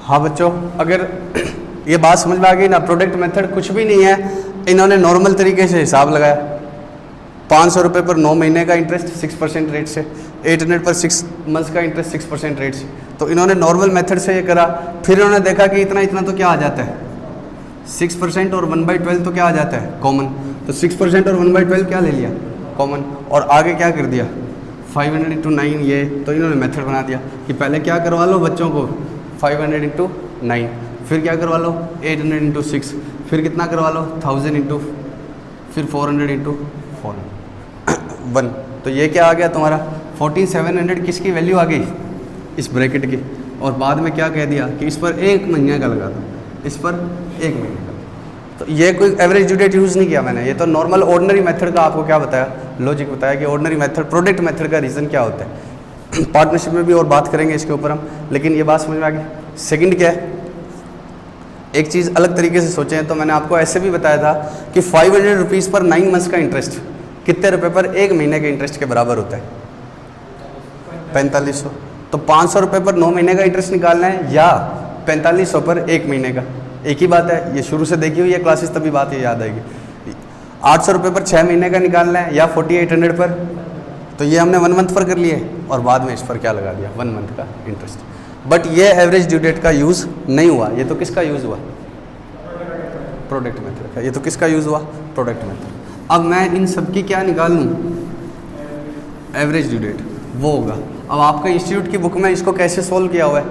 हाँ बच्चों, अगर ये बात समझ में आ गई ना, प्रोडक्ट मेथड कुछ भी नहीं है, इन्होंने नॉर्मल तरीके से हिसाब लगाया। 500 रुपये पर 9 महीने का इंटरेस्ट 6% रेट से, 800 पर 6 मंथ्स का इंटरेस्ट 6% रेट से। तो इन्होंने नॉर्मल मेथड से ये करा, फिर इन्होंने देखा कि इतना इतना तो क्या आ जाता है 6% और 1/12 तो क्या आ जाता है कॉमन। तो 6% और 1/12 क्या ले लिया कॉमन, और आगे क्या कर दिया 500 × 9। ये तो इन्होंने मेथड बना दिया कि पहले क्या करवा लो बच्चों को 500 × 9, फिर क्या करवा लो 800 × 6, फिर कितना करवा लो 1000 × फिर 400 × 1। तो ये क्या आ गया तुम्हारा 14700 किसकी वैल्यू आ गई इस ब्रैकेट की। और बाद में क्या कह दिया कि इस पर 1 महीने का लगा दो, इस पर 1 महीने का। तो ये कोई एवरेज ड्यू डेट यूज़ नहीं किया मैंने, ये तो नॉर्मल ऑर्डिनरी मेथड का आपको क्या बताया, लॉजिक बताया कि ऑर्डिनरी मेथड प्रोडक्ट मेथड का रीज़न क्या होता है। पार्टनरशिप में भी और बात करेंगे इसके ऊपर हम, लेकिन ये बात समझ में आ गई। सेकंड क्या है, एक चीज़ अलग तरीके से सोचें तो मैंने आपको ऐसे भी बताया था कि 500 रुपीज़ पर 9 मंथ्स का इंटरेस्ट कितने रुपए पर 1 महीने के इंटरेस्ट के बराबर होता है 4500। तो 500 रुपये पर 9 महीने का इंटरेस्ट निकालना है या 4500 पर 1 महीने का, एक ही बात है। ये शुरू से देखी हुई है क्लासेस, तभी बात ये याद आएगी। 800 रुपये पर 6 महीने का निकालना है या 4800 पर, तो ये हमने 1 मंथ पर कर लिए और बाद में इस पर क्या लगा दिया 1 मंथ का इंटरेस्ट। बट ये एवरेज ड्यू डेट का यूज़ नहीं हुआ, ये तो किसका यूज़ हुआ प्रोडक्ट मेथड का। ये तो किसका यूज़ हुआ प्रोडक्ट मेथड। अब मैं इन सब की क्या निकाल लूँ एवरेज ड्यू डेट, वो होगा। अब आपका इंस्टीट्यूट की बुक में इसको कैसे सोल्व किया हुआ है,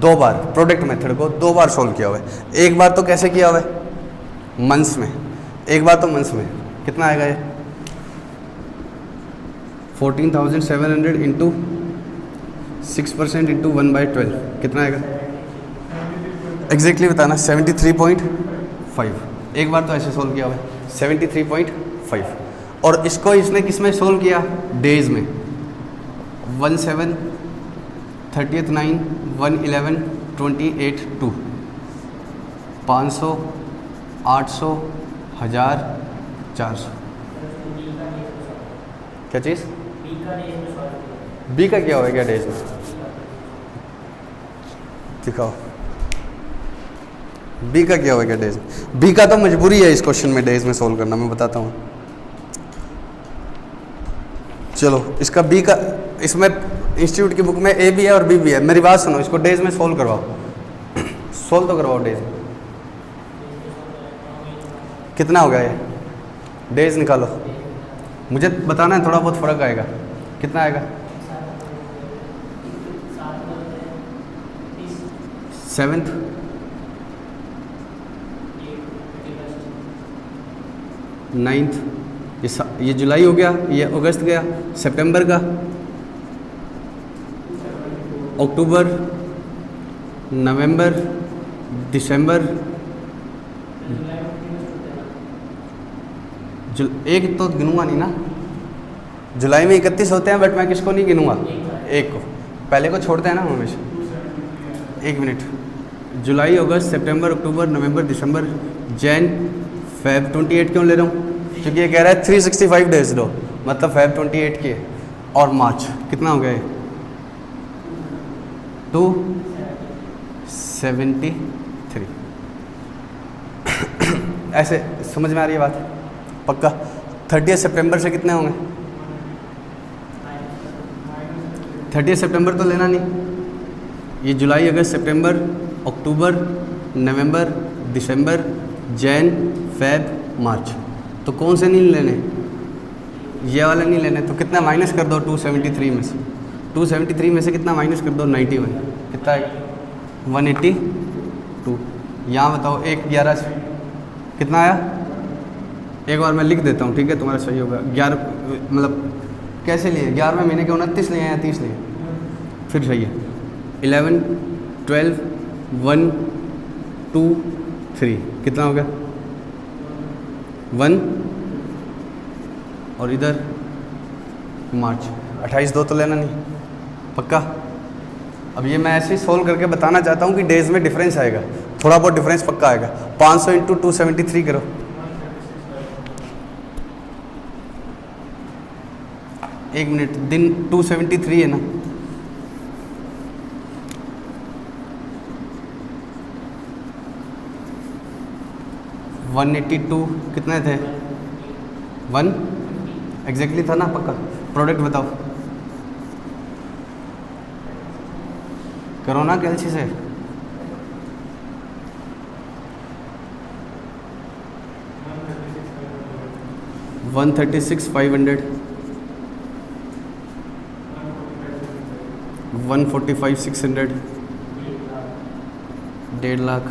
2 बार प्रोडक्ट मेथड को 2 बार सोल्व किया हुआ है। एक बार तो कैसे किया हुआ है मंथ्स में, एक बार तो मंथ्स में। कितना आएगा ये 14,700 इंटू 6% इंटू 1/12 कितना आएगा एग्जैक्टली बताना 73.5। एक बार तो ऐसे सोल्व किया हुआ है 73.5। और इसको इसने किस में सोल्व किया डेज में 17, 30th 9, 111, 28, 2, 500, 800, 1000, 400। क्या चीज़ बी का क्या हुआ क्या डेज में दिखाओ, बी का क्या हुआ क्या डेज में। बी का तो मजबूरी है इस क्वेश्चन में डेज में सोल्व करना, मैं बताता हूँ। चलो इसका बी का, इसमें इंस्टीट्यूट की बुक में ए भी है और बी भी है। मेरी बात सुनो, इसको डेज में सोल्व करवाओ, सोल्व तो करवाओ डेज में। कितना हो गया ये डेज निकालो, मुझे बताना है, थोड़ा बहुत फर्क आएगा। कितना आएगा 7th, 9th, ये जुलाई हो गया, ये अगस्त गया, सितंबर का, अक्टूबर, नवंबर, दिसंबर, एक तो गिनूंगा नहीं ना, जुलाई में 31 होते हैं, बट मैं किसको नहीं गिनूंगा, एक को, पहले को छोड़ते हैं ना हमेशा। 1 मिनट, जुलाई, अगस्त, सितंबर, अक्टूबर, नवंबर, दिसंबर, जैन, फेब 28 क्यों ले रहा हूँ, क्योंकि ये कह रहा है 365 डेज लो, मतलब फेब 28 की है। और मार्च कितना हो गया ये 273। ऐसे समझ में आ रही है बात पक्का। 30 सितंबर से कितने होंगे 30 सितंबर तो लेना नहीं, ये जुलाई, अगस्त, सितंबर, अक्टूबर, नवंबर, दिसंबर, जैन, फेब, मार्च। तो कौन से नहीं लेने, ये वाले नहीं लेने। तो कितना माइनस कर दो 273 में से, 273 में से कितना माइनस कर दो 91, कितना आएगा 182। यहाँ बताओ 1/11 से कितना आया, एक बार मैं लिख देता हूँ ठीक है, तुम्हारा सही होगा। 11 मतलब कैसे लिए 11वें महीने के 29 लिए या 30 लिए, फिर सही है। 11, 12, 1, 2, 3 कितना हो गया 1, और इधर मार्च 28, 2 तो लेना नहीं पक्का। अब ये मैं ऐसे ही सोल्व करके बताना चाहता हूँ कि डेज में डिफरेंस आएगा, थोड़ा बहुत डिफरेंस पक्का आएगा। 500 × 273 करो, एक मिनट, दिन 273 है ना, 182 कितने थे? 1 एग्जैक्टली था ना पक्का? प्रोडक्ट बताओ, करो ना कैलसी से। $136,500, 145,600, 1.5 लाख,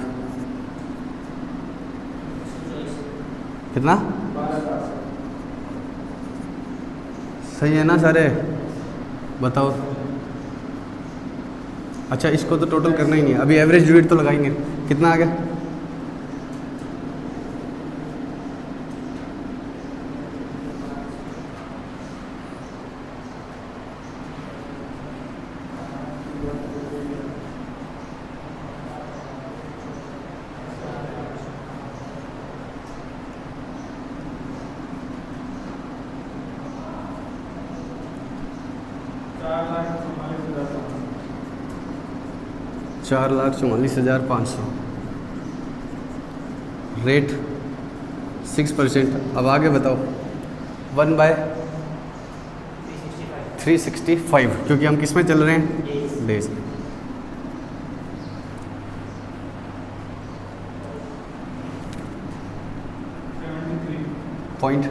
कितना? सही है ना सारे? बताओ। अच्छा इसको तो टोटल करना ही नहीं है, अभी एवरेज ड्यूरेट तो लगाएंगे। कितना आ गया? $4,44,500, रेट 6%। अब आगे बताओ। 1/365, क्योंकि हम किस में चल रहे हैं? डेज में। पॉइंट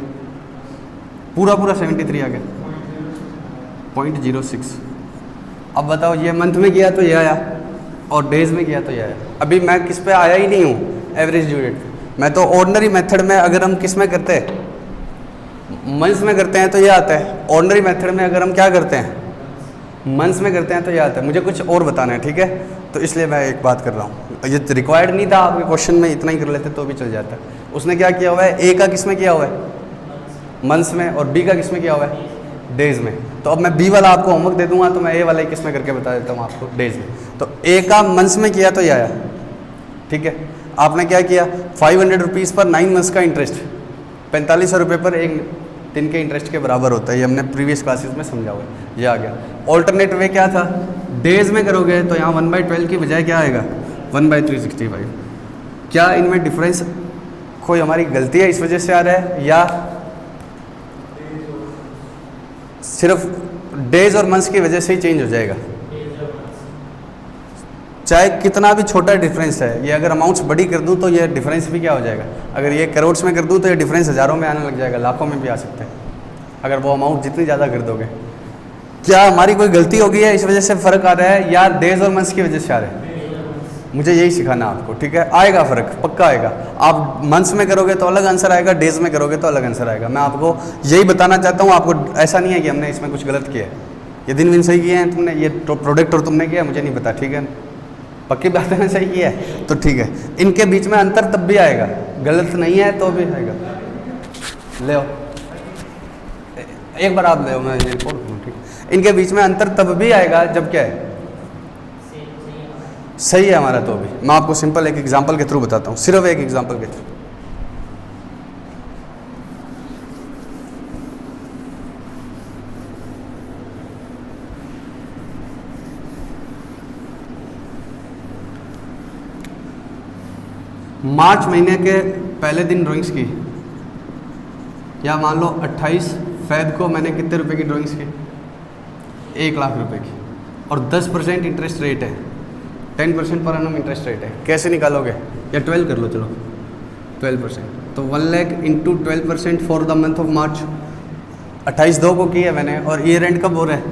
पूरा 73 आ गया, 0.06। अब बताओ, ये मंथ में किया तो ये आया और डेज में किया तो ये आया। अभी मैं किस पे आया ही नहीं हूँ, एवरेज ड्यू डेट। मैं तो ऑर्डिनरी मेथड में, अगर हम किस में करते हैं, मंथ्स में करते हैं तो ये आता है। ऑर्डिनरी मेथड में अगर हम क्या करते हैं, मंथ्स में करते हैं तो ये आता है। मुझे कुछ और बताना है, ठीक है? तो इसलिए मैं एक बात कर रहा हूँ, ये रिक्वायर्ड नहीं था आपके क्वेश्चन में, इतना ही कर लेते तो भी चल जाता। उसने क्या किया हुआ है, ए का किस में किया हुआ है? मंथ्स में, और बी का किस में किया हुआ है? डेज में। तो अब मैं बी वाला आपको होमवर्क दे दूंगा, तो मैं ए वाला किस में करके बता देता हूँ आपको, डेज में। तो ए का मंथ्स में किया तो ये आया, ठीक है? आपने क्या किया, 500 रुपीज़ पर 9 मंथ्स का इंटरेस्ट 4500 रुपये पर एक दिन के इंटरेस्ट के बराबर होता है। ये हमने प्रीवियस क्लासेस में समझा हुआ है, ये आ गया। ऑल्टरनेट वे क्या था, डेज में करोगे तो यहाँ 1/12 की बजाय क्या आएगा, 1/365। क्या इनमें डिफरेंस कोई हमारी गलती है इस वजह से आ रहा है, या सिर्फ डेज और मंथ्स की वजह से ही चेंज हो जाएगा? चाहे कितना भी छोटा डिफरेंस है, ये अगर अमाउंट्स बड़ी कर दूं तो ये डिफरेंस भी क्या हो जाएगा। अगर ये करोड़ में कर दूं तो ये डिफरेंस हज़ारों में आने लग जाएगा, लाखों में भी आ सकते हैं अगर वो अमाउंट जितनी ज़्यादा कर दोगे। क्या हमारी कोई गलती हो गई है इस वजह से फ़र्क आ रहा है, या डेज और मंथ्स की वजह से आ रहा है? मुझे यही सिखाना आपको, ठीक है? आएगा फ़र्क, पक्का आएगा। आप मंथ्स में करोगे तो अलग आंसर आएगा, डेज में करोगे तो अलग आंसर आएगा। मैं आपको यही बताना चाहता हूँ। आपको ऐसा नहीं है कि हमने इसमें कुछ गलत किया है, ये दिन विन सही किए हैं तुमने, ये प्रोडक्ट और तुमने किया मुझे नहीं पता, ठीक है? पक्की बात है ना, सही किया है तो ठीक है। इनके बीच में अंतर तब भी आएगा, गलत नहीं है तो भी आएगा। ले आओ एक बार, आप ले आओ, मैं रिपोर्ट करूँ, ठीक है? इनके बीच में अंतर तब भी आएगा जब क्या है, सही है हमारा। तो अभी मैं आपको सिंपल एक एग्जांपल के थ्रू बताता हूँ, सिर्फ एक एग्जांपल के थ्रू। मार्च महीने के पहले दिन ड्राइंग्स की, या मान लो 28 फैब को मैंने कितने रुपए की ड्राइंग्स की, 1 लाख रुपए की, और 10% इंटरेस्ट रेट है, 10% पर एनम इंटरेस्ट रेट है। कैसे निकालोगे, या 12 कर लो, चलो 12%, तो 1 lakh into 12% for the month of March. 28/2 को की है मैंने, और ईयर एंड कब हो रहा है,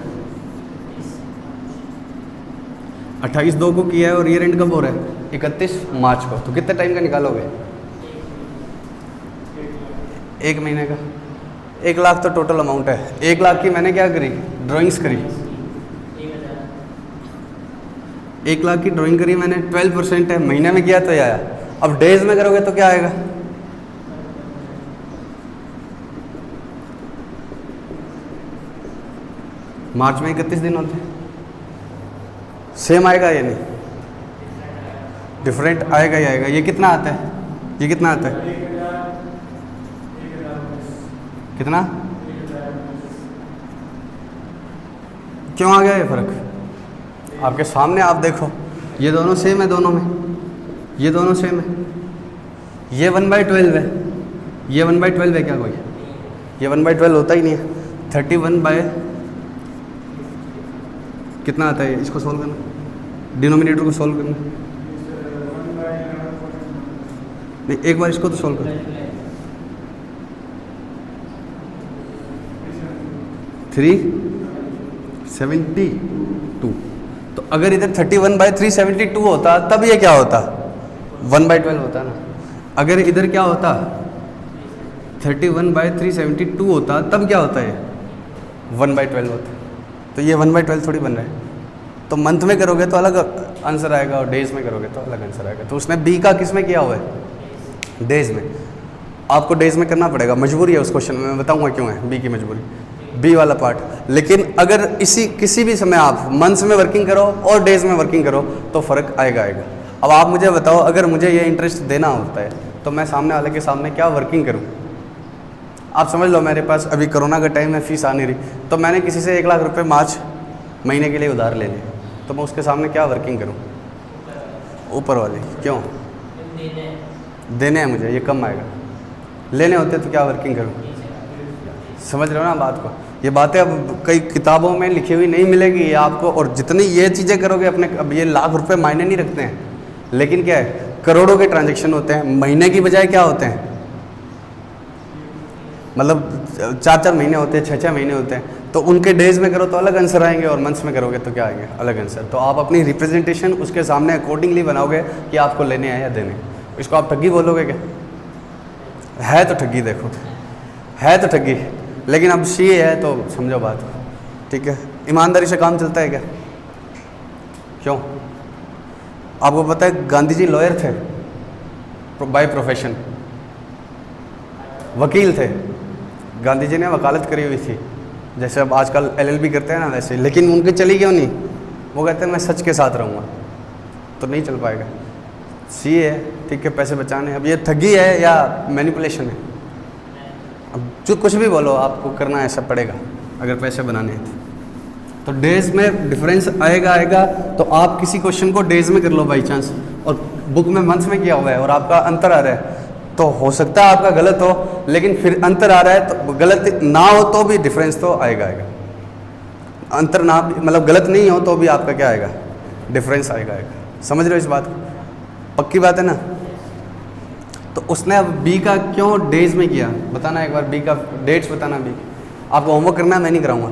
28/2 को किया है, और ईयर एंड कब हो रहा है, 31 मार्च को। तो कितने टाइम का निकालोगे, 1 महीने का। 1 लाख तो टोटल अमाउंट है। 1 लाख की मैंने क्या करी, ड्राइंग्स करी, 1 लाख की ड्राइंग करी मैंने, 12% है, महीने में किया तो ये आया। अब डेज में करोगे तो क्या आएगा, मार्च में 31 दिन होते हैं, सेम आएगा या नहीं, डिफरेंट आएगा ही आएगा। ये कितना आता है, ये कितना आता है, कितना, क्यों आ गया ये फर्क? आपके सामने आप देखो, ये दोनों सेम है, दोनों में ये दोनों सेम है, ये 1/12 है, ये 1/12 है क्या कोई? ये 1/12 होता ही नहीं है। 31 बाय कितना आता है? इसको सोल्व करना, डिनोमिनेटर को सोल्व करना। नहीं, एक बार इसको तो सोल्व कर। 372। तो अगर इधर 31/372 होता तब ये क्या होता? 1/12 होता ना। अगर इधर क्या होता? 31/372 होता तब क्या होता है? 1/12 होता। तो ये 1/12 थोड़ी बन रहा है। तो मंथ में करोगे तो अलग आंसर आएगा और डेज में करोगे तो अलग आंसर आएगा। तो उसने बी का किस में किया हुआ है? डेज में। आपको डेज में करना पड़ेगा, मजबूरी है उस क्वेश्चन में, मैं बताऊंगा क्यों है बी की मजबूरी, बी वाला पार्ट। लेकिन अगर किसी भी समय आप मंथ्स में वर्किंग करो और डेज में वर्किंग करो तो फ़र्क आएगा। अब आप मुझे बताओ, अगर मुझे ये इंटरेस्ट देना होता है तो मैं सामने वाले के सामने क्या वर्किंग करूँ? आप समझ लो, मेरे पास अभी कोरोना का टाइम है, फीस आ नहीं रही, तो मैंने किसी से 1 लाख रुपए मार्च महीने के लिए उधार ले लिए, तो मैं उसके सामने क्या वर्किंग करूँ? ऊपर वाले। क्यों देने हैं मुझे? ये कम आएगा। लेने होते तो क्या वर्किंग करूँ? समझ रहे हो ना बात को? ये बातें अब कई किताबों में लिखी हुई नहीं मिलेगी ये आपको। और जितनी ये चीज़ें करोगे अपने, अब ये लाख रुपए मायने नहीं रखते हैं, लेकिन क्या है, करोड़ों के ट्रांजैक्शन होते हैं। महीने की बजाय क्या होते हैं, मतलब 4-4 महीने होते हैं, 6-6 महीने होते हैं। तो उनके डेज में करो तो अलग आंसर आएंगे और मंथ्स में करोगे तो क्या आएंगे? अलग आंसर। तो आप अपनी रिप्रेजेंटेशन उसके सामने अकॉर्डिंगली बनाओगे कि आपको लेने हैं या देने। इसको आप ठगी बोलोगे क्या? है तो ठगी, देखो है तो ठगी, लेकिन अब सी है तो समझो बात, ठीक है। ईमानदारी से काम चलता है क्या? क्यों? आपको पता है गांधी जी लॉयर थे बाय प्रोफेशन, वकील थे। गांधी जी ने वकालत करी हुई थी, जैसे अब आजकल LLB करते हैं ना वैसे, लेकिन उनकी चली क्यों नहीं? वो कहते हैं मैं सच के साथ रहूँगा, तो नहीं चल पाएगा। सी है, ठीक है, पैसे बचाने। अब ये ठगी है या मैनिपुलेशन है? अब जो कुछ भी बोलो, आपको करना ऐसा पड़ेगा अगर पैसे बनाने हैं तो डेज में डिफरेंस आएगा। तो आप किसी क्वेश्चन को डेज में कर लो बाई चांस, और बुक में मंथ्स में किया हुआ है और आपका अंतर आ रहा है, तो हो सकता है आपका गलत हो, लेकिन फिर अंतर आ रहा है तो गलत ना हो तो भी डिफरेंस तो आएगा। अंतर ना, मतलब गलत नहीं हो तो भी आपका क्या आएगा? डिफरेंस आएगा। समझ रहे हो इस बात को? पक्की बात है ना? तो उसने अब बी का क्यों डेज में किया, बताना एक बार। बी का डेट्स बताना। बी आपको होमवर्क करना है, मैं नहीं कराऊंगा।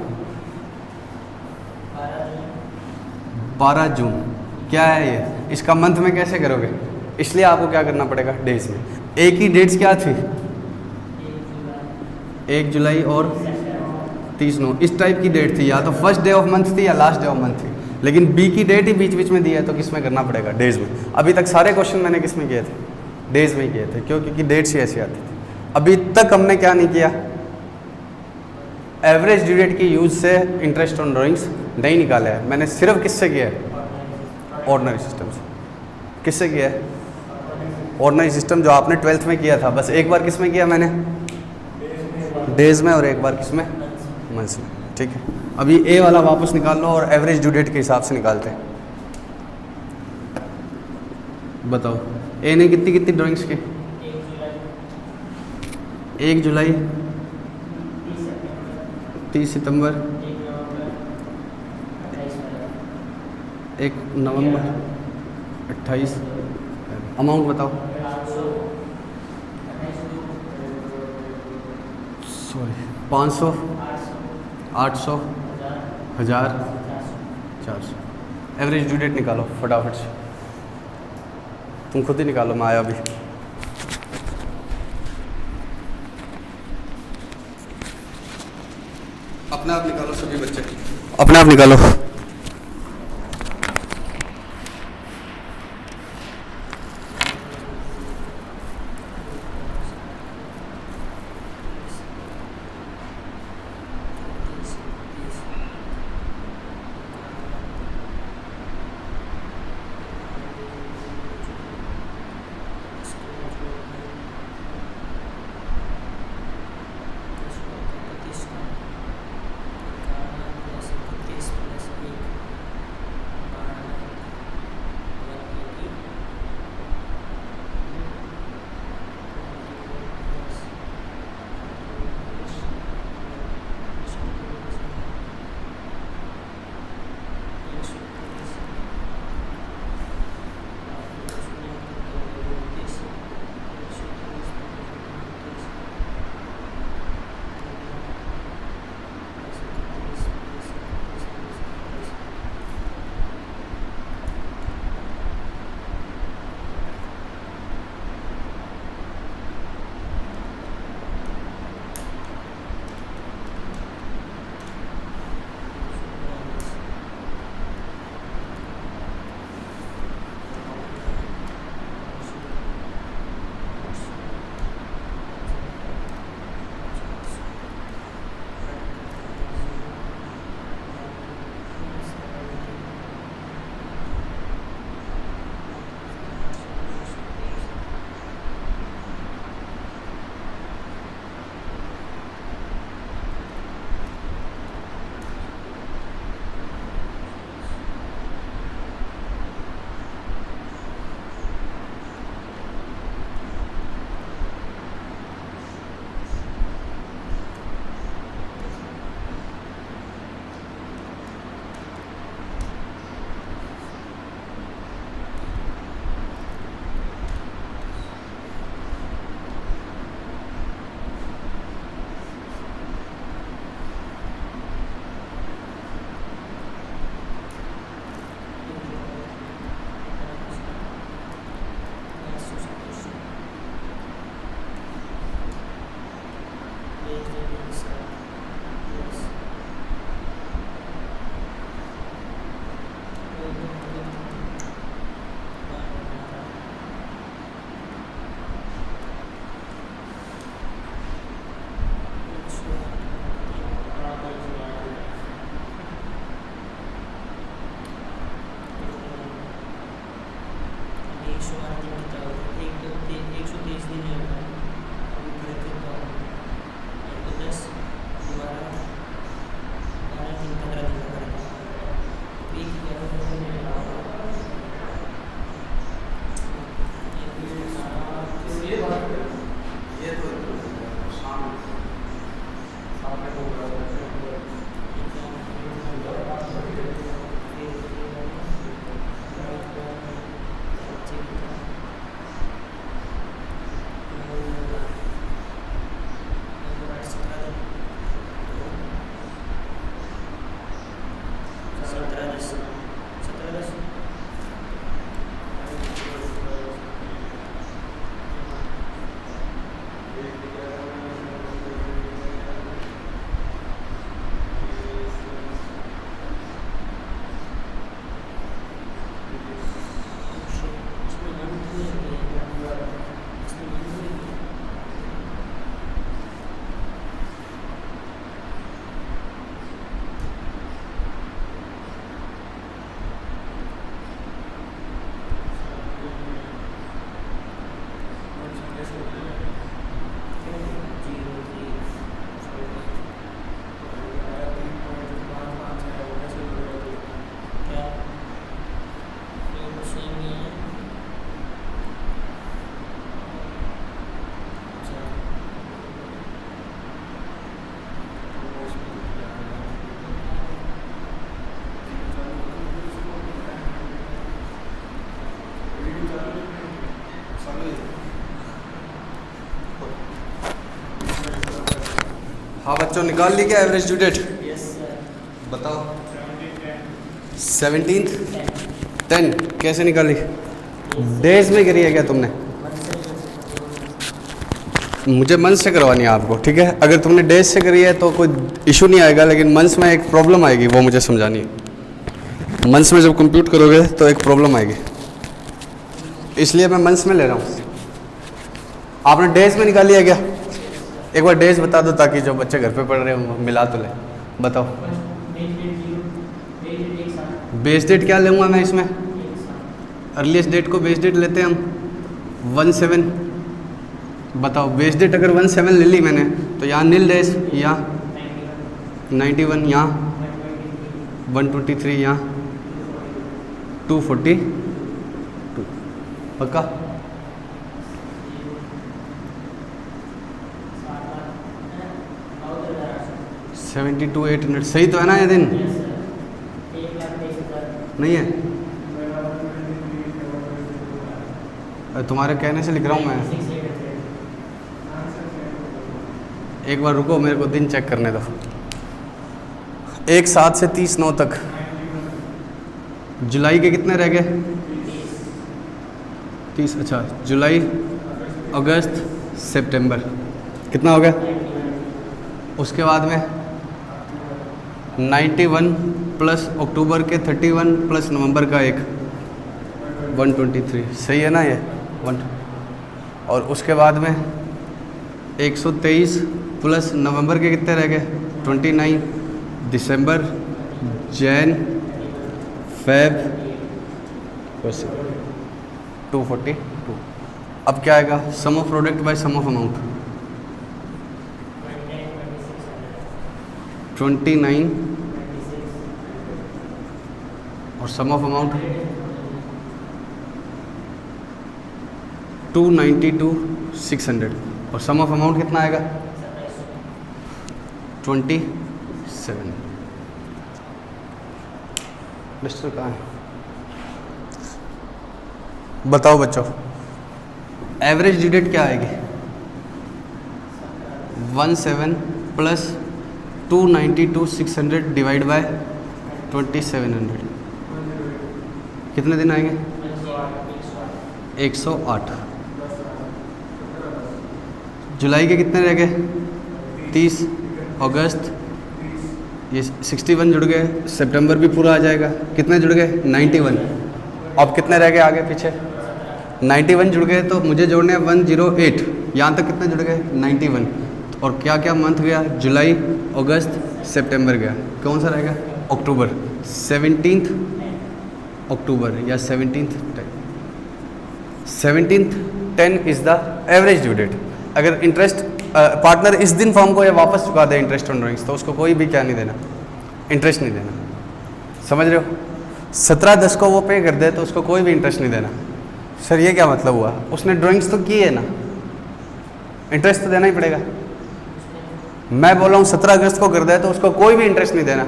12 जून क्या है ये? इसका मंथ में कैसे करोगे? इसलिए आपको क्या करना पड़ेगा? डेज में। एक ही डेट्स क्या थी? 1 जुलाई और 30/9, इस टाइप की डेट थी। या तो फर्स्ट डे ऑफ मंथ थी या लास्ट डे ऑफ मंथ थी, लेकिन बी की डेट ही बीच बीच में दी है, तो किस में करना पड़ेगा? डेज में। अभी तक सारे क्वेश्चन मैंने किस में किए थे? डेज में किए थे। क्यों? क्योंकि डेट्स ही ऐसी आती थी। अभी तक हमने क्या नहीं किया? एवरेज ड्यू डेट की यूज से इंटरेस्ट ऑन ड्राइंग्स नहीं निकाला है। मैंने सिर्फ किससे किया है? ऑर्डिनरी सिस्टम से। किससे किया है? ऑर्डिनरी सिस्टम जो आपने 12th में किया था। बस एक बार किस में किया मैंने? डेज में, और एक बार किस में? मंथ्स में। ठीक है, अभी ए वाला वापस निकाल लो और एवरेज ड्यू डेट के हिसाब से निकालते हैं। बताओ ए ने कितनी कितनी ड्राइंग्स की? 1 जुलाई, 30 सितंबर, 1 नवंबर, 28। अमाउंट बताओ। सॉरी, 500, 800, 1000, 400। एवरेज ड्यू डेट निकालो फटाफट से। तुम खुद ही निकालो, मैं आया अभी। अपने आप निकालो सभी बच्चे, अपने आप निकालो। हाँ बच्चों, निकाल ली क्या एवरेज ड्यू डेट? बताओ। 17th 10 कैसे निकाली? डेज में करी है क्या तुमने? मुझे मंथ से करवानी है आपको, ठीक है। अगर तुमने डेज से करी है तो कोई इशू नहीं आएगा, लेकिन मंथ्स में एक प्रॉब्लम आएगी, वो मुझे समझानी है। मंथ्स में जब कंप्यूट करोगे तो एक प्रॉब्लम आएगी, इसलिए मैं मंथ्स में ले रहा हूँ। आपने डेज में निकाली है क्या? एक बार डेज बता दो ताकि जो बच्चे घर पे पढ़ रहे हो मिला तो ले। बताओ। बेस डेट क्या लूँगा मैं इसमें? अर्लीस्ट डेट को बेस डेट लेते हैं हम 17। बताओ, बेस डेट अगर 17 ले ली मैंने तो यहाँ नील डेज, यहाँ 91, यहाँ 123, यहाँ 242। पक्का? सेवेंटी 800 सही तो है ना ये दिन? नहीं है? तुम्हारे कहने से लिख रहा हूँ मैं। एक बार रुको, मेरे को दिन चेक करने दो। 1/7 से 30/9 तक जुलाई के कितने रह गए? 30। अच्छा, जुलाई, अगस्त, सितंबर कितना हो गया? उसके बाद में 91 प्लस अक्टूबर के 31 प्लस नवंबर का एक 123। सही है ना ये? 1। और उसके बाद में 123 प्लस नवंबर के कितने रह गए? 29, दिसंबर, जैन, फेब, 242। अब क्या आएगा? Sum of product by sum of amount. 29 और सम ऑफ अमाउंट 292,600 और सम ऑफ अमाउंट कितना आएगा? 27। लिस्ट कहाँ है? बताओ बच्चों, एवरेज ड्यू डेट क्या आएगी? 17 प्लस 292,600 डिवाइड बाय 2700 कितने दिन आएंगे? 108। जुलाई के कितने रह गए? 30, अगस्त ये 61 जुड़ गए, सितंबर भी पूरा आ जाएगा। कितने जुड़ गए? 91। अब कितने रह गए आगे पीछे? 91 जुड़ गए, तो मुझे जोड़ने हैं 108। यहाँ तक कितने जुड़ गए? 91। और क्या क्या मंथ गया? जुलाई, अगस्त, सितंबर गया। कौन सा रहेगा? अक्टूबर। 17 अक्टूबर या 17 time 17/10 is the average due date. अगर इंटरेस्ट पार्टनर इस दिन फॉर्म को या वापस चुका दे इंटरेस्ट ऑन ड्राइंग्स, तो उसको कोई भी क्या नहीं देना, इंटरेस्ट नहीं देना। समझ रहे हो? 17/10 को वो पे कर दे तो उसको कोई भी इंटरेस्ट नहीं देना। सर ये क्या मतलब हुआ? उसने ड्राइंग्स तो की है ना, इंटरेस्ट तो देना ही पड़ेगा। मैं बोल रहा हूँ 17 अगस्त को कर दे तो उसको कोई भी इंटरेस्ट नहीं देना।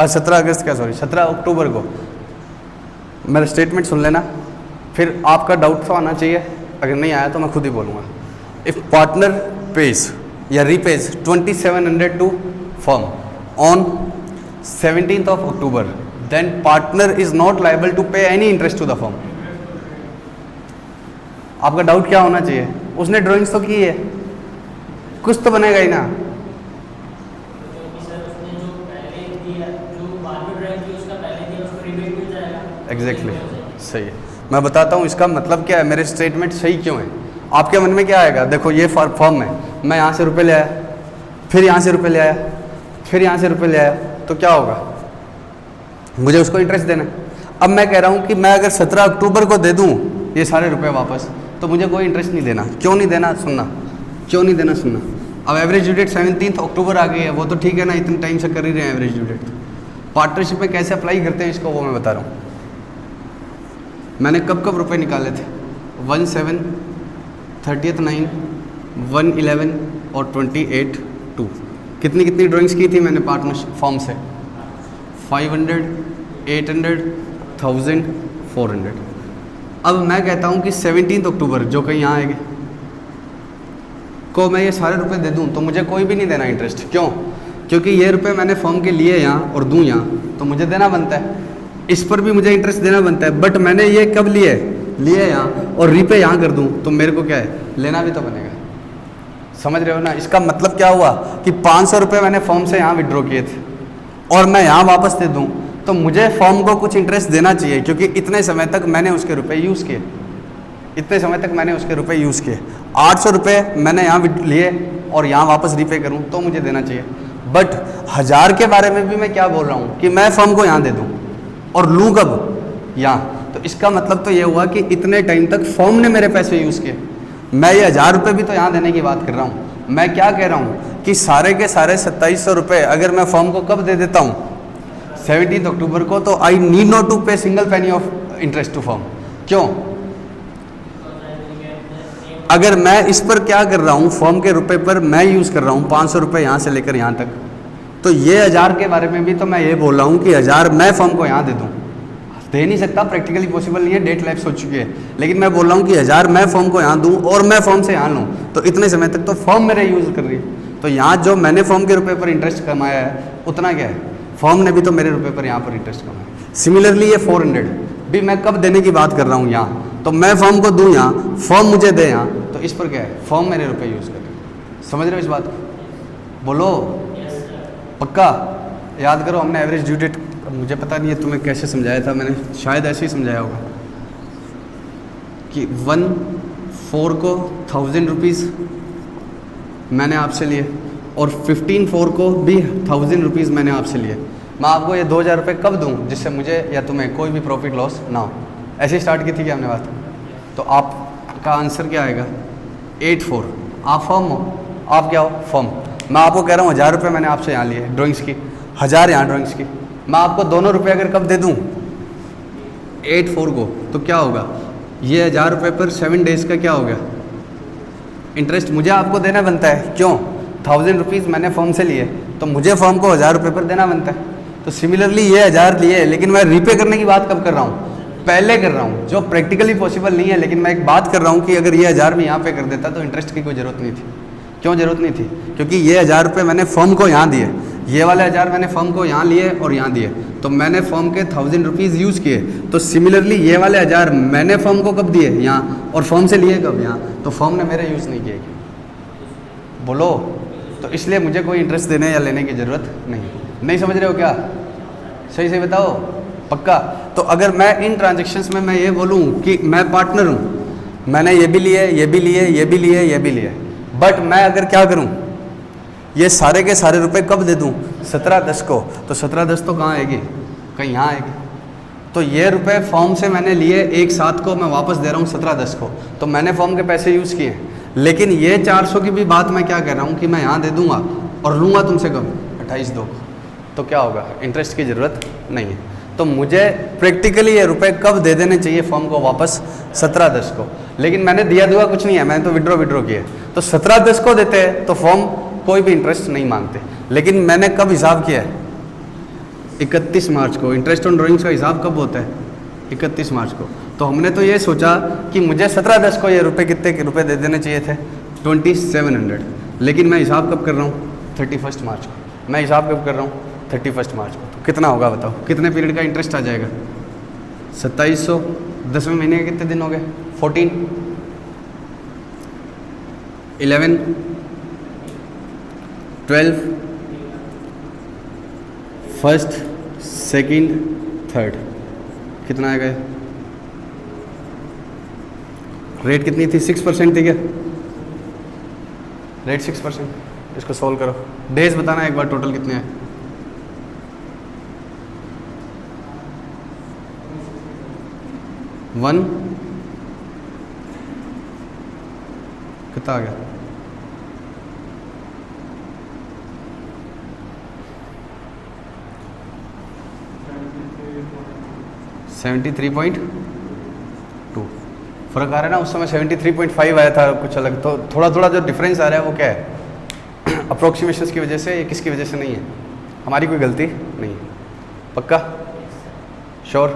17 अगस्त क्या, सॉरी 17 अक्टूबर को। मेरा स्टेटमेंट सुन लेना, फिर आपका डाउट तो आना चाहिए, अगर नहीं आया तो मैं खुद ही बोलूँगा। इफ़ पार्टनर पेज या repays 2700 to firm on 17th of October, then partner is not liable to pay any interest to the firm. आपका डाउट क्या होना चाहिए? उसने ड्राइंग्स तो की है, कुछ तो बनेगा ही ना। एग्जैक्टली सही है। मैं बताता हूँ इसका मतलब क्या है, मेरे स्टेटमेंट सही क्यों है। आपके मन में क्या आएगा? देखो ये फॉर्म है, मैं यहाँ से रुपए ले आया, फिर यहाँ से रुपए ले आया, फिर यहाँ से रुपए ले आया, तो क्या होगा? मुझे उसको इंटरेस्ट देना। अब मैं कह रहा हूँ कि मैं अगर 17 अक्टूबर को दे दूँ ये सारे रुपए वापस, तो मुझे कोई इंटरेस्ट नहीं देना। क्यों नहीं देना? सुनना, क्यों नहीं देना सुनना। अब एवरेज ड्यू डेट 17 अक्टूबर आ गई है, वो तो ठीक है ना, इतने टाइम से कर ही रहे हैं एवरेज ड्यू डेट। पार्टनरशिप में कैसे अप्लाई करते हैं इसको, वो मैं बता रहा हूँ। मैंने कब कब रुपए निकाले थे? 1/7, 30th 9, 1/11 और 28/2। कितनी कितनी ड्राइंग्स की थी मैंने पार्टनरशिप फॉर्म से? 500, 800, 1000, 400। अब मैं कहता हूँ कि 17 अक्टूबर जो कहीं यहाँ आएगी को मैं ये सारे रुपए दे दूँ तो मुझे कोई भी नहीं देना इंटरेस्ट। क्यों? क्योंकि ये रुपए मैंने फॉर्म के लिए यहाँ और दूँ यहाँ, तो मुझे देना बनता है, इस पर भी मुझे इंटरेस्ट देना बनता है। बट मैंने ये कब लिए यहाँ और रीपे यहाँ कर दूँ तो मेरे को क्या है, लेना भी तो बनेगा। समझ रहे हो ना? इसका मतलब क्या हुआ कि 500 रुपये मैंने फॉर्म से यहाँ विड्रॉ किए थे और मैं यहाँ वापस दे दूँ तो मुझे फॉर्म को कुछ इंटरेस्ट देना चाहिए, क्योंकि इतने समय तक मैंने उसके रुपए यूज़ किए, इतने समय तक मैंने उसके रुपए यूज़ किए। 800 रुपये मैंने यहाँ लिए और यहाँ वापस रीपे करूँ तो मुझे देना चाहिए। बट 1000 के बारे में भी मैं क्या बोल रहा हूँ कि मैं फॉर्म को यहाँ दे दूँ और लूँ कब? यहाँ। तो इसका मतलब तो ये हुआ कि इतने टाइम तक फॉर्म ने मेरे पैसे यूज़ किए। मैं ये 1000 रुपये भी तो यहाँ देने की बात कर रहा हूँ। मैं क्या कह रहा हूँ कि सारे के सारे 2700 रुपये अगर मैं फॉर्म को कब दे देता हूँ? 17 अक्टूबर को, तो I need not to pay single penny of interest to firm. क्यों? अगर मैं इस पर क्या कर रहा हूँ, फॉर्म के रुपए पर मैं यूज़ कर रहा हूँ 500 रुपये यहाँ से लेकर यहाँ तक, तो ये 1000 के बारे में भी तो मैं ये बोल रहा हूँ कि 1000 मैं फॉर्म को यहाँ दे दूँ। दे नहीं सकता, प्रैक्टिकली पॉसिबल नहीं है, डेट लैप्स हो चुकी है। लेकिन मैं बोल रहा हूँ कि 1000 मैं फॉर्म को यहाँ दूँ और मैं फॉर्म से यहाँ लूँ, तो इतने समय तक तो फॉर्म मेरे यूज़ कर रही है। तो यहाँ जो मैंने फॉर्म के रुपए पर इंटरेस्ट कमाया है उतना क्या है, फॉर्म ने भी तो मेरे रुपए पर यहाँ पर इंटरेस्ट कमाया। सिमिलरली ये 400 भी मैं कब देने की बात कर रहा हूँ यहाँ, तो मैं फॉर्म को दूँ यहाँ, फॉर्म मुझे दे यहाँ, तो इस पर क्या है, फॉर्म मेरे रुपए यूज़ कर रहे हैं। समझ रहे हो इस बात को? बोलो पक्का याद करो। हमने एवरेज ड्यू डेट, मुझे पता नहीं है तुम्हें कैसे समझाया था, मैंने शायद ऐसे ही समझाया होगा कि 1/4 को 1000 रुपीज़ मैंने आपसे लिए और 15/4 को भी 1000 रुपीज़ मैंने आपसे लिए। मैं आपको ये 2000 रुपये कब दूँ जिससे मुझे या तुम्हें कोई भी प्रॉफिट लॉस ना हो? ऐसे स्टार्ट की थी क्या हमने बात? तो आपका आंसर क्या आएगा? 8/4। आप फॉर्म हो, आप क्या हो? फॉर्म। मैं आपको कह रहा हूँ 1000 रुपये मैंने आपसे यहाँ लिए ड्राइंग्स की, 1000 यहाँ ड्राइंग्स की। मैं आपको दोनों रुपये अगर कब दे दूँ? 8/4 को, तो क्या होगा? ये 1000 रुपये पर 7 डेज़ का क्या हो गया? इंटरेस्ट मुझे आपको देना बनता है। क्यों? 1000 रुपीज़ मैंने फॉर्म से लिए तो मुझे फॉर्म को 1000 रुपये पर देना बनता है। तो सिमिलरली ये 1000 लिए, लेकिन मैं रीपे करने की बात कब कर रहा हूँ? पहले कर रहा हूँ, जो प्रैक्टिकली पॉसिबल नहीं है। लेकिन मैं एक बात कर रहा हूँ कि अगर ये 1000 में यहाँ पे कर देता तो इंटरेस्ट की कोई ज़रूरत नहीं थी। क्यों ज़रूरत नहीं थी? क्योंकि ये 1000 रुपये मैंने फॉर्म को यहाँ दिए, ये वाले 1000 मैंने फॉर्म को यहाँ लिए और यहाँ दिए, तो मैंने फॉर्म के 1000 रुपीज़ यूज़ किए। तो सिमिलरली ये वाले 1000 मैंने फॉर्म को कब दिए? यहाँ, और फॉर्म से लिए कब? यहाँ। तो फॉर्म ने मेरे यूज़ नहीं किए। बोलो। तो इसलिए मुझे कोई इंटरेस्ट देने या लेने की ज़रूरत नहीं समझ रहे हो क्या? सही से बताओ पक्का। तो अगर मैं इन ट्रांजेक्शन्स में मैं ये बोलूँ कि मैं पार्टनर हूँ, मैंने ये भी लिए, ये भी लिए, ये भी लिए, ये भी लिए, बट मैं अगर क्या करूँ, ये सारे के सारे रुपए कब दे दूँ? 17/10 को। तो 17/10 तो कहाँ आएगी? कहीं यहाँ आएगी। तो ये रुपए फॉर्म से मैंने लिए 1/7 को, मैं वापस दे रहा हूँ 17/10 को, तो मैंने फॉर्म के पैसे यूज़ किए। लेकिन ये 400 की भी बात मैं क्या कह रहा हूँ कि मैं यहाँ दे दूँगा और लूँगा तुमसे कब 28/2 को, तो क्या होगा, इंटरेस्ट की ज़रूरत नहीं है। तो मुझे प्रैक्टिकली ये रुपए कब दे देने चाहिए फॉर्म को वापस 17/10 को। लेकिन मैंने दिया दुआ कुछ नहीं है, मैंने तो विड्रॉ किए, तो 17/10 को देते हैं तो फॉर्म कोई भी इंटरेस्ट नहीं मांगते। लेकिन मैंने कब हिसाब किया है, 31 मार्च को। इंटरेस्ट ऑन ड्राइंग्स का हिसाब कब होता है, 31 मार्च को। तो हमने तो ये सोचा कि मुझे 17/10 को ये रुपए कितने के रुपए दे देने चाहिए थे, 2700। लेकिन मैं हिसाब कब कर रहा हूँ, 31 मार्च को। मैं हिसाब कब कर रहा हूँ, 31 मार्च को। तो कितना होगा बताओ, कितने पीरियड का इंटरेस्ट आ जाएगा, 2700। 10वें महीने के कितने दिन हो गए, 14, 11, 12, 1st, 2nd, 3rd, कितना आएगा। रेट कितनी थी, 6% थी क्या, रेट 6%। इसको सोल्व करो, डेज बताना एक बार टोटल कितने हैं। वन कितना आ गया, 73.2। फ़र्क आ रहा है ना, उस समय 73.5 आया था कुछ अलग। तो थोड़ा थोड़ा जो डिफरेंस आ रहा है वो क्या है, अप्रोक्सीमेशंस की वजह से, या किसकी वजह से नहीं है, हमारी कोई गलती नहीं है। पक्का, श्योर।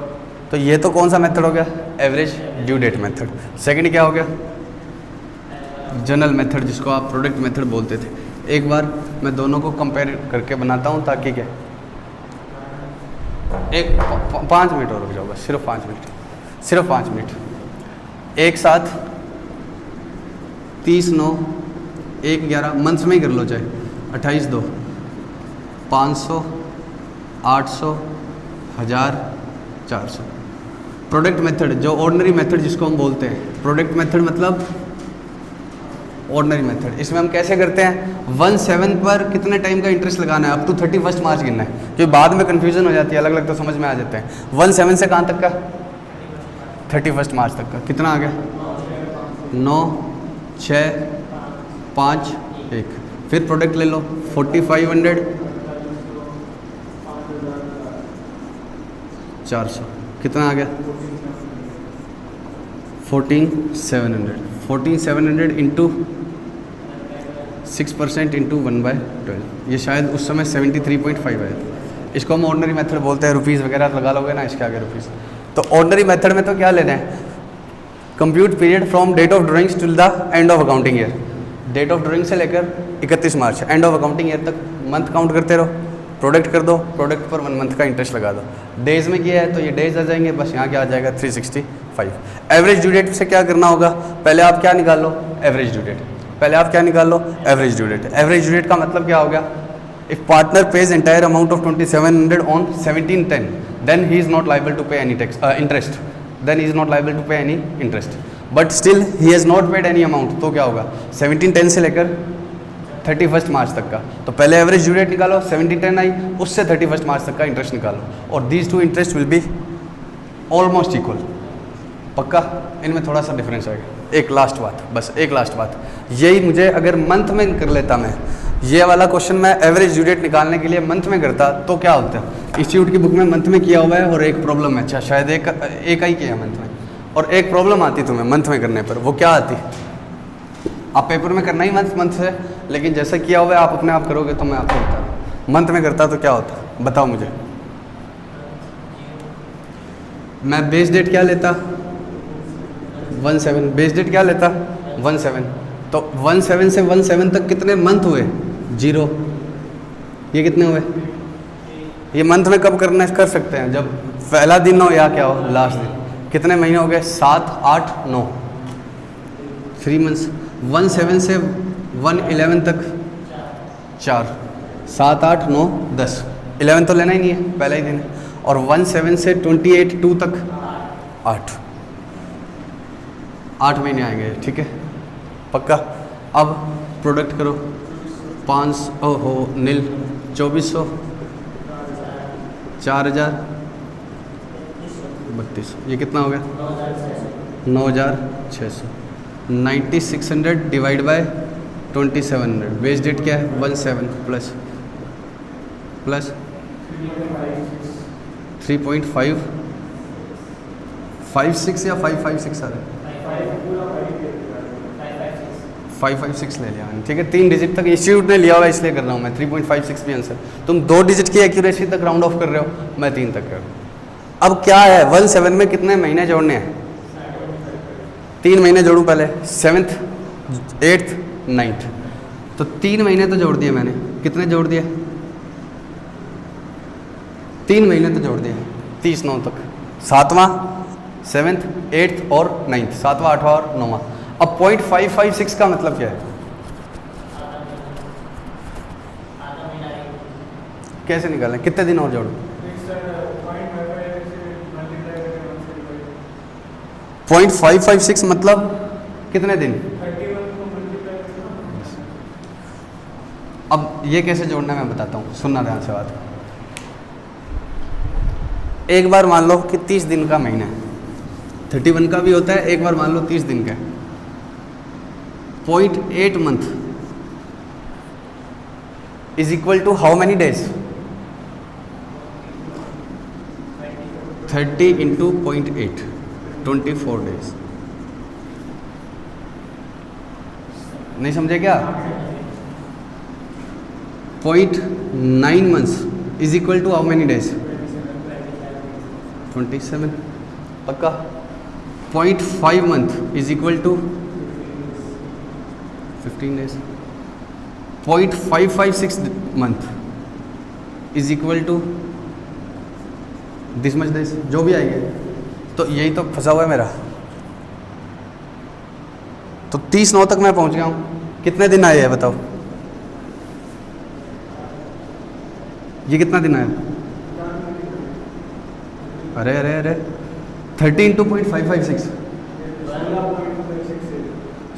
तो ये तो कौन सा मेथड हो गया, average due date method. Second क्या हो गया, जनरल मेथड, जिसको आप प्रोडक्ट मेथड बोलते थे। एक बार मैं दोनों को कंपेयर करके बनाता हूँ, ताकि क्या, एक 5 मिनट और रुक जाओ बस, सिर्फ 5 मिनट, सिर्फ 5 मिनट। एक साथ 30/9/1/11 मंथ्स में ही कर लो, चाहे 28/2, 500, 800, 1000, 400। प्रोडक्ट मेथड, जो ऑर्डिनरी मेथड जिसको हम बोलते हैं, प्रोडक्ट मेथड मतलब ऑर्डिनरी मेथड। इसमें हम कैसे करते हैं, 1/7 पर कितने टाइम का इंटरेस्ट लगाना है, अप टू 31 मार्च गिनना है, क्योंकि बाद में कन्फ्यूजन हो जाती है, अलग अलग तो समझ में आ जाते हैं। 1/7 से कहाँ तक का, 31 मार्च तक का। कितना आ गया, 9, 6, 5, 1। फिर प्रोडक्ट ले लो, 4500, 400, कितना आ गया, 14700। 14700 इंटू 6% इंटू 1/12। ये शायद उस समय 73.5 आया था। इसको हम ऑर्डिनरी मेथड बोलते हैं। रुपीज़ वगैरह लगा लोगे ना इसके आगे, रुपीज़। तो ऑर्डिनरी मेथड में तो क्या लेना है, compute period from date of drawings till the end of accounting year. Date of drawing से लेकर 31 March, end of accounting year तक मंथ काउंट करते रहो। प्रोडक्ट कर दो, प्रोडक्ट पर 1 मंथ का इंटरेस्ट लगा दो। डेज में किया है तो ये डेज आ जाएंगे, बस यहाँ क्या आ जाएगा, 365। एवरेज ड्यू डेट से क्या करना होगा, पहले आप क्या निकाल लो, एवरेज ड्यू डेट। पहले आप क्या निकाल लो, average due date. Average due date का मतलब क्या हो गया, if partner pays entire amount of 2700 on 17/10 then he is not liable to pay any interest, then he is not liable to pay any interest, but still he has not paid any amount. तो क्या होगा, 17/10 से लेकर 31 मार्च तक का। तो पहले average due date निकालो, 17/10 आई, उससे 31 मार्च तक का इंटरेस्ट निकालो, और these two interest will be almost equal. पक्का, इनमें थोड़ा सा डिफरेंस आएगा। एक लास्ट बात, बस एक लास्ट बात, यही मुझे अगर मंथ में कर लेता मैं, ये वाला क्वेश्चन मैं एवरेज ड्यू डेट निकालने के लिए मंथ में करता तो क्या होता है। इंस्टीट्यूट की बुक में मंथ में किया हुआ है और एक प्रॉब्लम है, अच्छा शायद एक ही किया मंथ में, और एक प्रॉब्लम आती तुम्हें मंथ में करने पर। वो क्या आती, आप पेपर में करना ही मंथ से, लेकिन जैसे किया हुआ है आप अपने आप करोगे तो मैं आपको बता रहा हूँ। मंथ में करता तो क्या होता, बताओ मुझे। मैं बेस डेट क्या लेता, 17। बेस डेट क्या लेता, 17। तो 17 से 17 तक कितने मंथ हुए, 0। ये कितने हुए, ये मंथ में कब करना कर सकते हैं, जब पहला दिन हो या क्या हो, लास्ट दिन। कितने महीने हो गए, 7, 8, 9, 3 मंथ्स। 17 से 111 तक 4, 7, 8, 9, 10, 11 तो लेना ही नहीं है, पहला ही दिन है। और 17 से 28/2 तक 8 महीने आएंगे, ठीक है, पक्का। अब प्रोडक्ट करो, 5 नील 2400, 4000, 32, ये कितना हो गया 9,600। 9600 डिवाइड बाय 2700, बेस डेट क्या है 17 प्लस 3.556 या 556 आ रहा है 556 ले लिया, ठीक है। 3 डिजिट तक इंस्टीट्यूट ने लिया हुआ इसलिए कर रहा हूँ मैं। 3.56 भी आंसर। तुम 2 डिजिट की एक्यूरेसी तक राउंड ऑफ कर रहे हो, मैं 3 तक कर रहा हूँ। अब क्या है 17 में कितने महीने जोड़ने हैं? 3 महीने जोड़ूं पहले, 7th 8th 9th, तो 3 महीने तो जोड़ दिए मैंने। कितने जोड़ दिए? 3 महीने तो जोड़ दिए 30/9 तक। 7वां 7th 8th और 9th, 7वां 8वां और 9वां। अब 0.556 का मतलब क्या है? कैसे निकालें? कितने दिन और जोड़ो? 0.556 मतलब कितने दिन? अब ये कैसे जोड़ना है मैं बताता हूँ, सुनना ध्यान से बात। एक बार मान लो कि 30 दिन का महीना है, 31 का भी होता है, एक बार मान लो 30 दिन का है। 0.8 month is equal to how many days? 30 into 0.8, 24 days. नहीं समझे क्या? 0.9 months is equal to how many days? 27। पक्का? 0.5 month is equal to 15 days. 0.556 month is equal to this much days, जो भी आएंगे। तो यही तो फंसा हुआ है मेरा। तो 30/9 तक मैं पहुंच गया हूं। कितने दिन आए हैं बताओ? ये कितना दिन आया? अरे अरे अरे 30 इंटू 0.556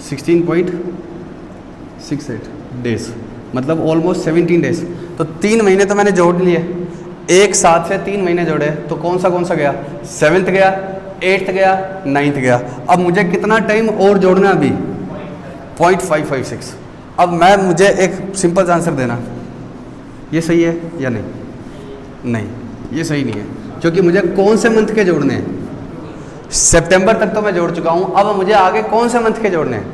16.68 डेज, मतलब ऑलमोस्ट 17 डेज। तो 3 महीने तो मैंने जोड़ लिए, एक साथ से 3 महीने जोड़े, तो कौन सा गया? 7th गया, 8th गया, 9th गया। अब मुझे कितना टाइम और जोड़ना है अभी? 0.556। अब मुझे एक सिंपल आंसर देना, ये सही है या नहीं? नहीं, ये सही नहीं है, क्योंकि मुझे कौन से मंथ के जोड़ने हैं? सितंबर तक तो मैं जोड़ चुका हूँ, अब मुझे आगे कौन से मंथ के जोड़ने हैं?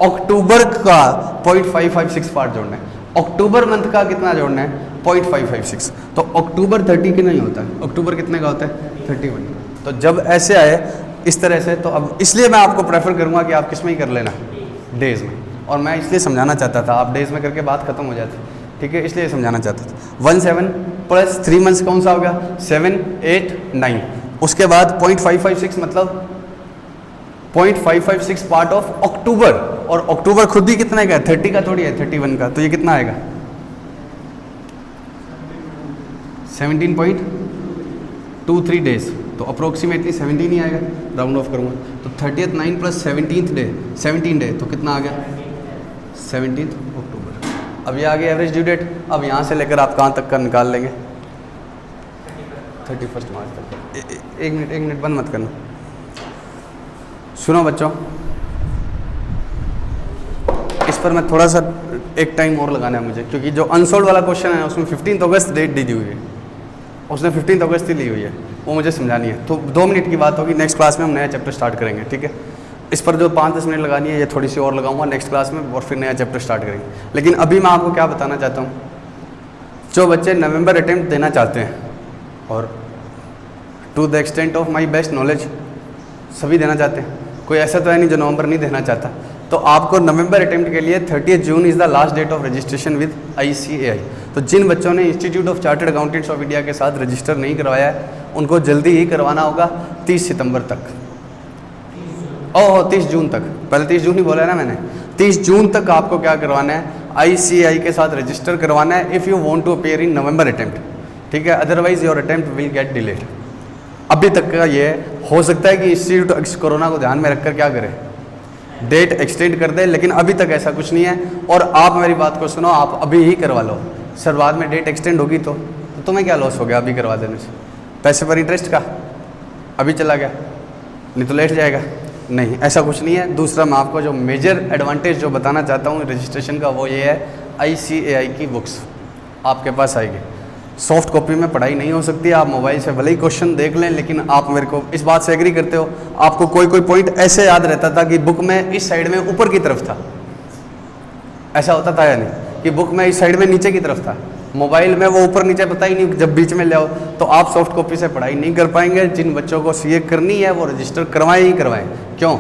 अक्टूबर का 0.556 पार्ट जोड़ना है। अक्टूबर मंथ का कितना जोड़ना है? 0.556। तो अक्टूबर 30 के नहीं होता है, अक्टूबर कितने का होता है? 31। तो जब ऐसे आए इस तरह से, तो अब इसलिए मैं आपको प्रेफर करूंगा कि आप किस में ही कर लेना, डेज में। और मैं इसलिए समझाना चाहता था, आप डेज में करके बात खत्म हो जाती, ठीक है, इसलिए समझाना चाहता था। 17 प्लस 3 मंथ्स कौन सा होगा? 7 8 9। उसके बाद 0.556 मतलब 0.556 पार्ट ऑफ अक्टूबर, और अक्टूबर खुद ही कितने का है? 30 का थोड़ी है, 31 का। तो ये कितना आएगा? 17.23 डेज। तो अप्रोक्सीमेटली 17 ही आएगा, राउंड ऑफ करूँगा तो 30th 9 plus 17th day 17 day, तो कितना आ गया? 17 अक्टूबर। अब ये आ गया एवरेज ड्यू डेट। अब यहाँ से लेकर आप कहाँ तक का निकाल लेंगे? 31 मार्च तक। एक मिनट बंद मत करना, सुनो बच्चों, इस पर मैं थोड़ा सा एक टाइम और लगाना है मुझे, क्योंकि जो अनसोल्व वाला क्वेश्चन है उसमें 15 अगस्त डेट दी हुई है, उसने 15 अगस्त ही ली हुई है, वो मुझे समझानी है। तो 2 मिनट की बात होगी, नेक्स्ट क्लास में हम नया चैप्टर स्टार्ट करेंगे, ठीक है। इस पर जो 5-10 मिनट लगानी है, ये थोड़ी सी और लगाऊंगा नेक्स्ट क्लास में, और फिर नया चैप्टर स्टार्ट करेंगे। लेकिन अभी मैं आपको क्या बताना चाहता हूँ, जो बच्चे नवंबर अटेम्प्ट देना चाहते हैं, और to the extent of my best knowledge सभी देना चाहते हैं, कोई ऐसा तो है नहीं जो नवंबर नहीं देना चाहता, तो आपको नवंबर अटेम्प्ट के लिए 30 June is the last date of registration with ICAI। तो जिन बच्चों ने institute of chartered accountants of India के साथ रजिस्टर नहीं करवाया है, उनको जल्दी ही करवाना होगा 30 सितंबर तक। 30 जून तक, पहले 30 जून ही बोला है ना मैंने, 30 जून तक आपको क्या करवाना है? ICAI के साथ रजिस्टर करवाना है, if you want to appear in November attempt, ठीक है। Otherwise your attempt will get delayed. अभी तक का ये हो सकता है कि इंस्टीट्यूट कोरोना को ध्यान में रखकर क्या करे, डेट एक्सटेंड कर दे, लेकिन अभी तक ऐसा कुछ नहीं है। और आप मेरी बात को सुनो, आप अभी ही करवा लो, सर बाद में डेट एक्सटेंड होगी तो तुम्हें क्या लॉस हो गया अभी करवा देने से? पैसे पर इंटरेस्ट का अभी चला गया, नहीं तो लेट जाएगा। नहीं, ऐसा कुछ नहीं है। दूसरा मैं आपको जो मेजर एडवांटेज जो बताना चाहता हूँ रजिस्ट्रेशन का, वो ये है ICAI की बुक्स आपके पास आएगी। सॉफ्ट कॉपी में पढ़ाई नहीं हो सकती, आप मोबाइल से भले ही क्वेश्चन देख लें, लेकिन आप मेरे को इस बात से एग्री करते हो, आपको कोई कोई पॉइंट ऐसे याद रहता था कि बुक में इस साइड में ऊपर की तरफ था, ऐसा होता था या नहीं कि बुक में इस साइड में नीचे की तरफ था, मोबाइल में वो ऊपर नीचे पता ही नहीं, जब बीच में ले आओ तो आप सॉफ्ट कॉपी से पढ़ाई नहीं कर पाएंगे। जिन बच्चों को CA करनी है वो रजिस्टर करवाएं ही करवाएं। क्यों?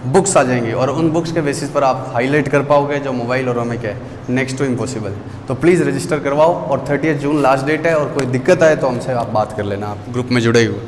बुक्स आ जाएंगी और उन बुक्स के बेसिस पर आप हाईलाइट कर पाओगे जो मोबाइल और में क्या है नेक्स्ट टू इम्पॉसिबल। तो प्लीज़ रजिस्टर करवाओ और 30 जून लास्ट डेट है, और कोई दिक्कत आए तो हमसे आप बात कर लेना, आप ग्रुप में जुड़े हुए।